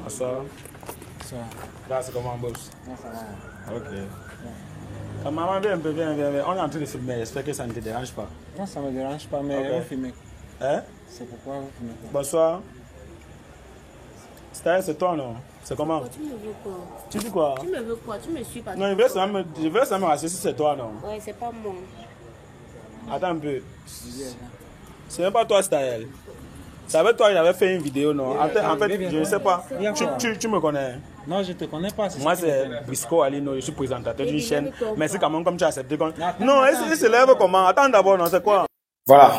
Bonsoir. Ça. Là, c'est comment, boss? Non, ça va. Ok. Maman, viens un peu, viens. On est en train de filmer, j'espère que ça ne te dérange pas. Non, ça ne me dérange pas, mais Ok. vous filmez. Hein? C'est pourquoi vous filmez quoi? Bonsoir. C'est toi, non? C'est comment? Tu me veux quoi? Tu dis quoi? Tu me veux quoi? Tu me suis pas. Non, je veux seulement rassurer si c'est toi, non? Ouais, c'est pas moi. Attends un peu. C'est même pas toi, Style. C'est avec toi, il avait fait une vidéo, non? En fait, je ne sais pas. Tu me connais? Non, je ne te connais pas. Moi, c'est Brisco Alino, je suis présentateur d'une chaîne. Merci quand même, comme tu as accepté. Non, il se lève comment? Attends d'abord, non, c'est quoi? Voilà.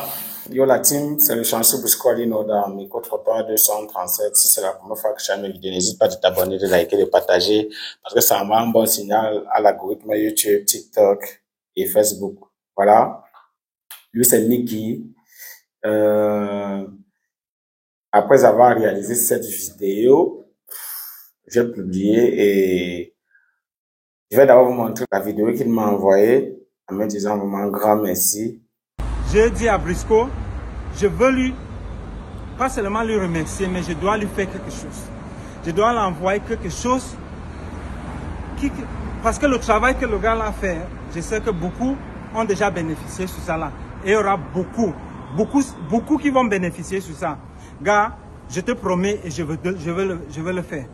Yo la team, c'est le chanceux Brisco Alino dans Micro Trottoir 237. Si c'est la première fois que je fais mes vidéos, n'hésite pas de t'abonner, de liker, de partager, parce que ça envoie un bon signal à l'algorithme YouTube, TikTok et Facebook. Voilà. Lui, c'est Mickey. Après avoir réalisé cette vidéo, j'ai publié et je vais d'abord vous montrer la vidéo qu'il m'a envoyée en me disant vraiment un grand merci. J'ai dit à Brisco, je veux lui, pas seulement lui remercier, mais je dois lui faire quelque chose. Je dois l'envoyer quelque chose parce que le travail que le gars a fait, je sais que beaucoup ont déjà bénéficié sur ça là. Et il y aura beaucoup qui vont bénéficier sur ça. Gars, je te promets et je veux le faire.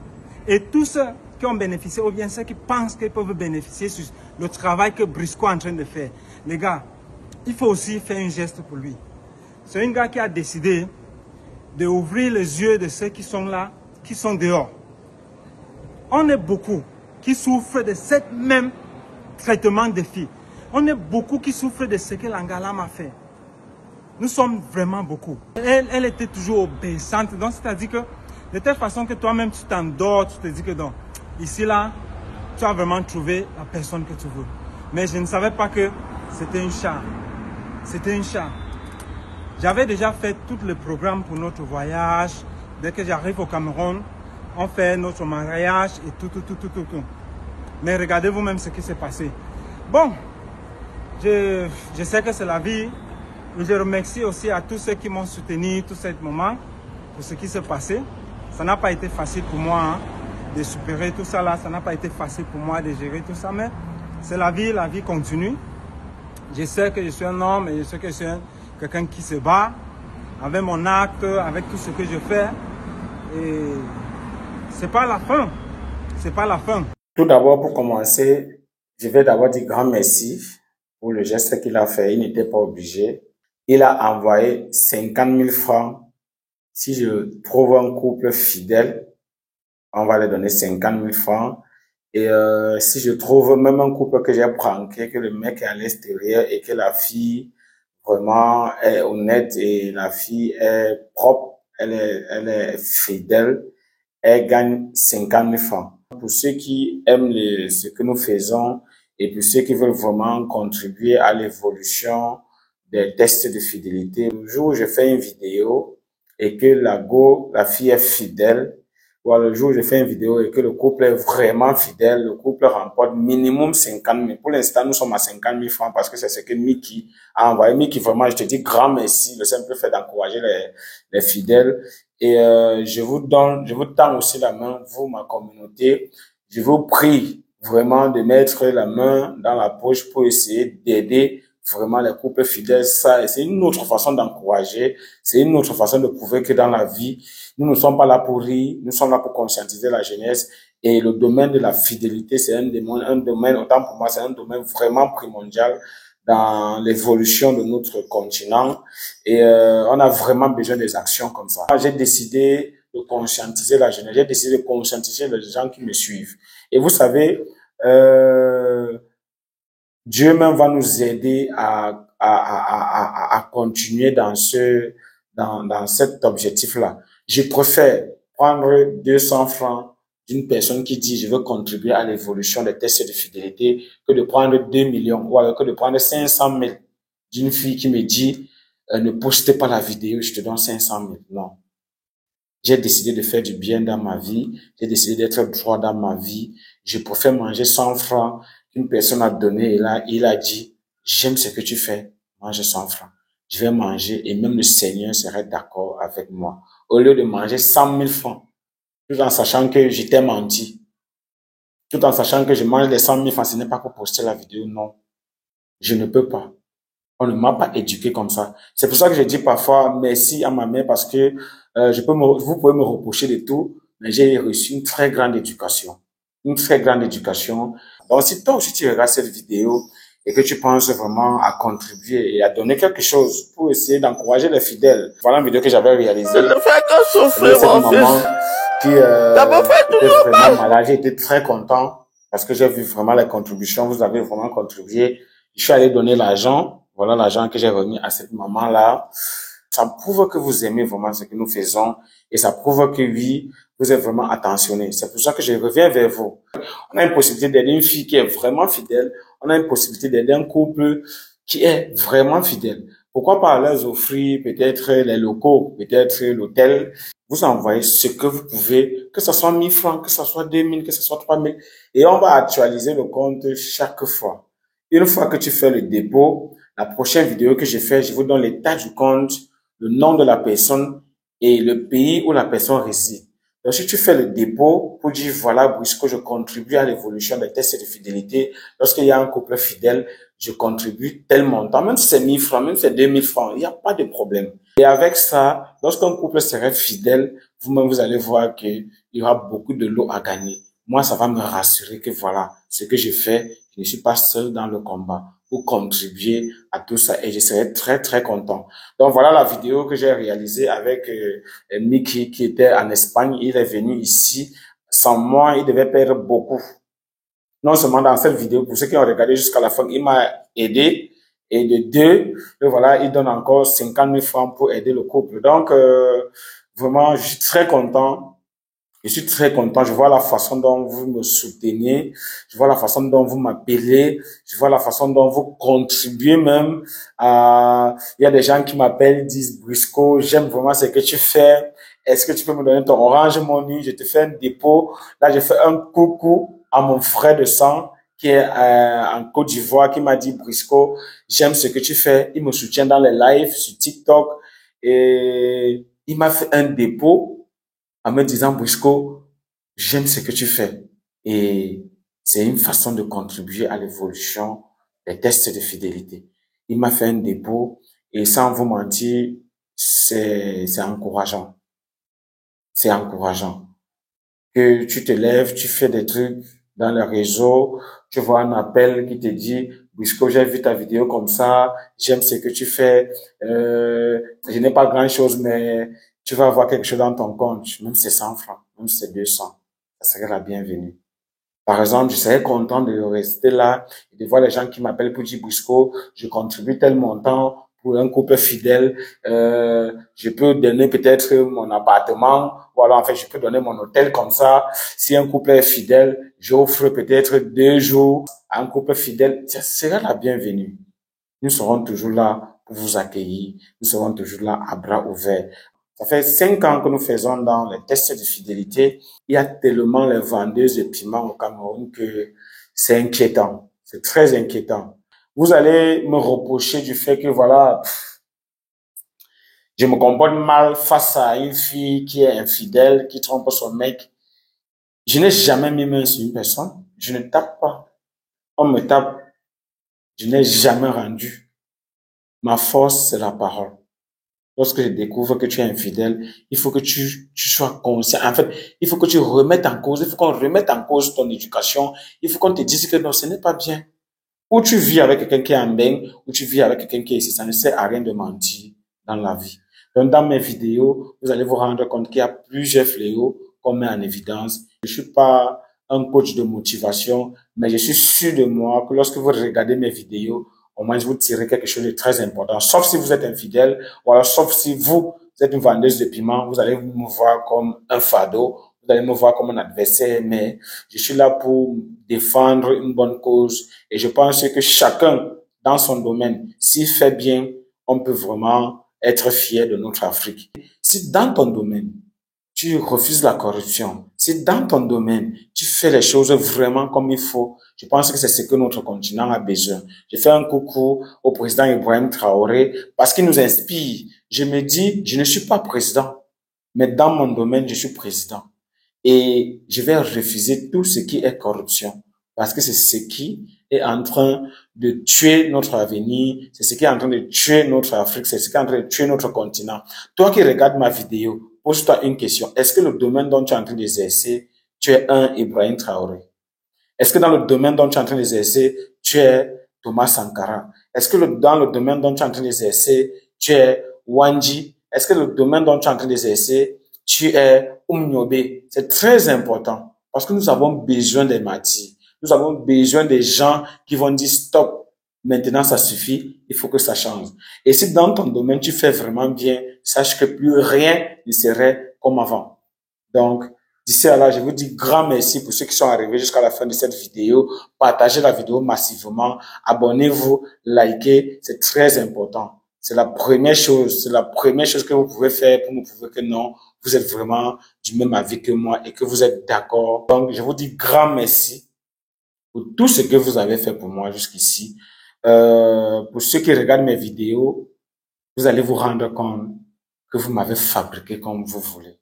Et tous ceux qui ont bénéficié, ou bien ceux qui pensent qu'ils peuvent bénéficier sur le travail que Brisco est en train de faire, les gars, il faut aussi faire un geste pour lui. C'est un gars qui a décidé d'ouvrir les yeux de ceux qui sont là, qui sont dehors. On est beaucoup qui souffrent de ce même traitement de filles. On est beaucoup qui souffrent de ce que l'Angalam a fait. Nous sommes vraiment beaucoup. Elle était toujours obéissante. Donc, c'est-à-dire que de telle façon que toi-même, tu t'endors, tu te dis que donc, ici, là, tu as vraiment trouvé la personne que tu veux. Mais je ne savais pas que c'était un chat. C'était un chat. J'avais déjà fait tout le programme pour notre voyage. Dès que j'arrive au Cameroun, on fait notre mariage et tout. Mais regardez vous-même ce qui s'est passé. Bon, je sais que c'est la vie. Et je remercie aussi à tous ceux qui m'ont soutenu tout ce moment pour ce qui s'est passé. Ça n'a pas été facile pour moi de supérer tout ça là. Ça n'a pas été facile pour moi de gérer tout ça. Mais c'est la vie continue. Je sais que je suis un homme et je sais que je suis quelqu'un qui se bat avec mon acte, avec tout ce que je fais. Et c'est pas la fin. C'est pas la fin. Tout d'abord, pour commencer, je vais d'abord dire grand merci pour le geste qu'il a fait. Il n'était pas obligé. Il a envoyé 50 000 francs. Si je trouve un couple fidèle, on va lui donner 50 000 francs. Et si je trouve même un couple que j'ai pranké, que le mec est à l'extérieur et que la fille vraiment est honnête et la fille est propre, elle est fidèle, elle gagne 50 000 francs. Pour ceux qui aiment ce que nous faisons et pour ceux qui veulent vraiment contribuer à l'évolution des tests de fidélité, le jour où je fais une vidéo et que la fille est fidèle, ou le jour où je fais une vidéo et que le couple est vraiment fidèle, le couple remporte minimum 50 000. Pour l'instant, nous sommes à 50 000 francs parce que c'est ce que Mickey a envoyé. Mickey, vraiment, je te dis grand merci, le simple fait d'encourager les fidèles. Et je vous tends aussi la main, vous, ma communauté. Je vous prie vraiment de mettre la main dans la poche pour essayer d'aider vraiment les couples fidèles. Ça, c'est une autre façon d'encourager. C'est une autre façon de prouver que dans la vie, nous ne sommes pas là pour rire, nous sommes là pour conscientiser la jeunesse. Et le domaine de la fidélité, c'est un domaine, autant pour moi, c'est un domaine vraiment primordial dans l'évolution de notre continent. Et on a vraiment besoin des actions comme ça. J'ai décidé de conscientiser la jeunesse, j'ai décidé de conscientiser les gens qui me suivent. Et vous savez, Dieu même va nous aider à continuer dans cet objectif-là. Je préfère prendre 200 francs d'une personne qui dit je veux contribuer à l'évolution des tests de fidélité que de prendre 2 millions ou alors que de prendre 500 000 d'une fille qui me dit ne postez pas la vidéo, je te donne 500 000. Non. J'ai décidé de faire du bien dans ma vie. J'ai décidé d'être droit dans ma vie. Je préfère manger 100 francs qu'une personne a donné et là, il a dit, j'aime ce que tu fais, mange 100 francs. Je vais manger et même le Seigneur serait d'accord avec moi. Au lieu de manger 100 000 francs, tout en sachant que j'étais menti, tout en sachant que je mange les 100 000 francs, ce n'est pas pour poster la vidéo, non. Je ne peux pas. On ne m'a pas éduqué comme ça. C'est pour ça que je dis parfois merci à ma mère parce que vous pouvez me reprocher de tout, mais j'ai reçu une très grande éducation. Une très grande éducation. Donc si toi aussi tu regardes cette vidéo et que tu penses vraiment à contribuer et à donner quelque chose pour essayer d'encourager les fidèles, voilà une vidéo que j'avais réalisée. Je ne fais que souffrir, Cette mon maman fils. qui était vraiment malade, j'ai été très content parce que j'ai vu vraiment les contributions. Vous avez vraiment contribué. Je suis allé donner l'argent. Voilà l'argent que j'ai remis à cette maman-là. Ça prouve que vous aimez vraiment ce que nous faisons et ça prouve que oui, vous êtes vraiment attentionné. C'est pour ça que je reviens vers vous. On a une possibilité d'aider une fille qui est vraiment fidèle. On a une possibilité d'aider un couple qui est vraiment fidèle. Pourquoi pas leur offrir peut-être les locaux, peut-être l'hôtel. Vous envoyez ce que vous pouvez, que ce soit 1000 francs, que ce soit 2000, que ce soit 3000. Et on va actualiser le compte chaque fois. Une fois que tu fais le dépôt, la prochaine vidéo que je fais, je vous donne l'état du compte, le nom de la personne et le pays où la personne réside. Donc, si tu fais le dépôt pour dire, voilà, Brisco, je contribue à l'évolution des tests de fidélité. Lorsqu'il y a un couple fidèle, je contribue tel montant. Même si c'est 1000 francs, même si c'est 2000 francs, il n'y a pas de problème. Et avec ça, lorsqu'un couple serait fidèle, vous-même, vous allez voir qu'il y aura beaucoup de lots à gagner. Moi, ça va me rassurer que voilà, ce que je fais, je ne suis pas seul dans le combat pour contribuer à tout ça et je serai très, très content. Donc, voilà la vidéo que j'ai réalisée avec Mickey qui était en Espagne. Il est venu ici. Sans moi, il devait perdre beaucoup. Non seulement dans cette vidéo, pour ceux qui ont regardé jusqu'à la fin, il m'a aidé. Et de deux, voilà, il donne encore 50 000 francs pour aider le couple. Donc, vraiment, je suis très content. Je suis très content. Je vois la façon dont vous me soutenez. Je vois la façon dont vous m'appelez. Je vois la façon dont vous contribuez même. Il y a des gens qui m'appellent, disent, Brisco, j'aime vraiment ce que tu fais. Est-ce que tu peux me donner ton Orange Money? Je te fais un dépôt. Là, je fais un coucou à mon frère de sang qui est en Côte d'Ivoire, qui m'a dit, Brisco, j'aime ce que tu fais. Il me soutient dans les lives sur TikTok et il m'a fait un dépôt en me disant, Brisco, j'aime ce que tu fais. Et c'est une façon de contribuer à l'évolution des tests de fidélité. Il m'a fait un dépôt et sans vous mentir, c'est encourageant. C'est encourageant. Que tu te lèves, tu fais des trucs dans le réseau, tu vois un appel qui te dit, Brisco, j'ai vu ta vidéo comme ça, j'aime ce que tu fais, je n'ai pas grand chose, mais tu vas avoir quelque chose dans ton compte, même si c'est 100 francs, même si c'est 200, ça serait la bienvenue. Par exemple, je serais content de rester là et de voir les gens qui m'appellent pour dire, Brisco, je contribue tel montant pour un couple fidèle, je peux donner peut-être mon appartement, ou alors en fait, je peux donner mon hôtel comme ça. Si un couple est fidèle, j'offre peut-être 2 jours à un couple fidèle, ça sera la bienvenue. Nous serons toujours là pour vous accueillir, nous serons toujours là à bras ouverts. Ça fait 5 ans que nous faisons dans les tests de fidélité. Il y a tellement les vendeuses de piments au Cameroun que c'est inquiétant. C'est très inquiétant. Vous allez me reprocher du fait que voilà, je me comporte mal face à une fille qui est infidèle, qui trompe son mec. Je n'ai jamais mis main sur une personne. Je ne tape pas. On me tape. Je n'ai jamais rendu. Ma force, c'est la parole. Lorsque je découvre que tu es infidèle, il faut que tu sois conscient. En fait, il faut que tu remettes en cause, il faut qu'on remette en cause ton éducation. Il faut qu'on te dise que non, ce n'est pas bien. Ou tu vis avec quelqu'un qui est en bain, ou tu vis avec quelqu'un qui est ici. Ça ne sert à rien de mentir dans la vie. Donc, dans mes vidéos, vous allez vous rendre compte qu'il y a plusieurs fléaux qu'on met en évidence. Je suis pas un coach de motivation, mais je suis sûr de moi que lorsque vous regardez mes vidéos, au moins, vous tirez quelque chose de très important. Sauf si vous êtes infidèle, ou alors sauf si vous êtes une vendeuse de piments, vous allez me voir comme un fardeau, vous allez me voir comme un adversaire, mais je suis là pour défendre une bonne cause. Et je pense que chacun, dans son domaine, s'il fait bien, on peut vraiment être fier de notre Afrique. Si dans ton domaine, tu refuses la corruption, si dans ton domaine, tu fais les choses vraiment comme il faut, je pense que c'est ce que notre continent a besoin. Je fais un coucou au président Ibrahim Traoré parce qu'il nous inspire. Je me dis, je ne suis pas président, mais dans mon domaine, je suis président. Et je vais refuser tout ce qui est corruption. Parce que c'est ce qui est en train de tuer notre avenir, c'est ce qui est en train de tuer notre Afrique, c'est ce qui est en train de tuer notre continent. Toi qui regardes ma vidéo, pose-toi une question. Est-ce que le domaine dont tu es en train d'exercer, tu es un Ibrahim Traoré? Est-ce que dans le domaine dont tu es en train d'exercer, tu es Thomas Sankara? Est-ce que dans le domaine dont tu es en train d'exercer, tu es Wanji? Est-ce que le domaine dont tu es en train d'exercer, tu es Nyobe? C'est très important parce que nous avons besoin des martyrs. Nous avons besoin des gens qui vont dire stop, maintenant ça suffit, il faut que ça change. Et si dans ton domaine tu fais vraiment bien, sache que plus rien ne serait comme avant. Donc, d'ici à là, je vous dis grand merci pour ceux qui sont arrivés jusqu'à la fin de cette vidéo. Partagez la vidéo massivement, abonnez-vous, likez, c'est très important. C'est la première chose que vous pouvez faire pour me prouver que non, vous êtes vraiment du même avis que moi et que vous êtes d'accord. Donc, je vous dis grand merci pour tout ce que vous avez fait pour moi jusqu'ici. Pour ceux qui regardent mes vidéos, vous allez vous rendre compte que vous m'avez fabriqué comme vous voulez.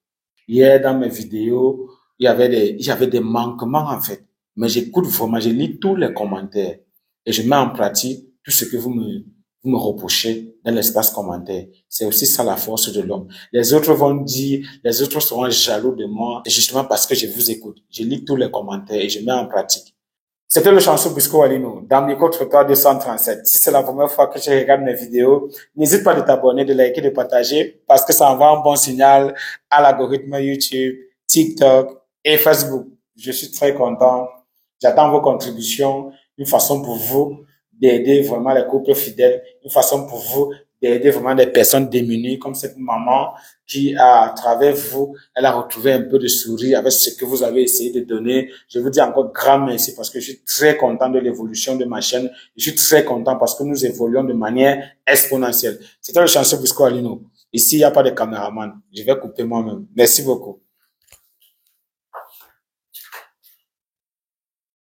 Hier, dans mes vidéos, il y avait des manquements, en fait. Mais j'écoute vraiment, je lis tous les commentaires et je mets en pratique tout ce que vous me reprochez dans l'espace commentaire. C'est aussi ça la force de l'homme. Les autres vont dire, les autres seront jaloux de moi, justement parce que je vous écoute. Je lis tous les commentaires et je mets en pratique. C'était le chanceux Bisco Walino, dans Micro Trottoir 237. Si c'est la première fois que tu regardes mes vidéos, n'hésite pas de t'abonner, de liker, de partager, parce que ça envoie un bon signal à l'algorithme YouTube, TikTok et Facebook. Je suis très content. J'attends vos contributions, une façon pour vous d'aider vraiment les couples fidèles, une façon pour vous d'aider vraiment des personnes démunies comme cette maman qui, à travers vous, elle a retrouvé un peu de sourire avec ce que vous avez essayé de donner. Je vous dis encore grand merci parce que je suis très content de l'évolution de ma chaîne. Je suis très content parce que nous évoluons de manière exponentielle. C'était le chanceux Busco Alino. Ici, il n'y a pas de caméraman. Je vais couper moi-même. Merci beaucoup.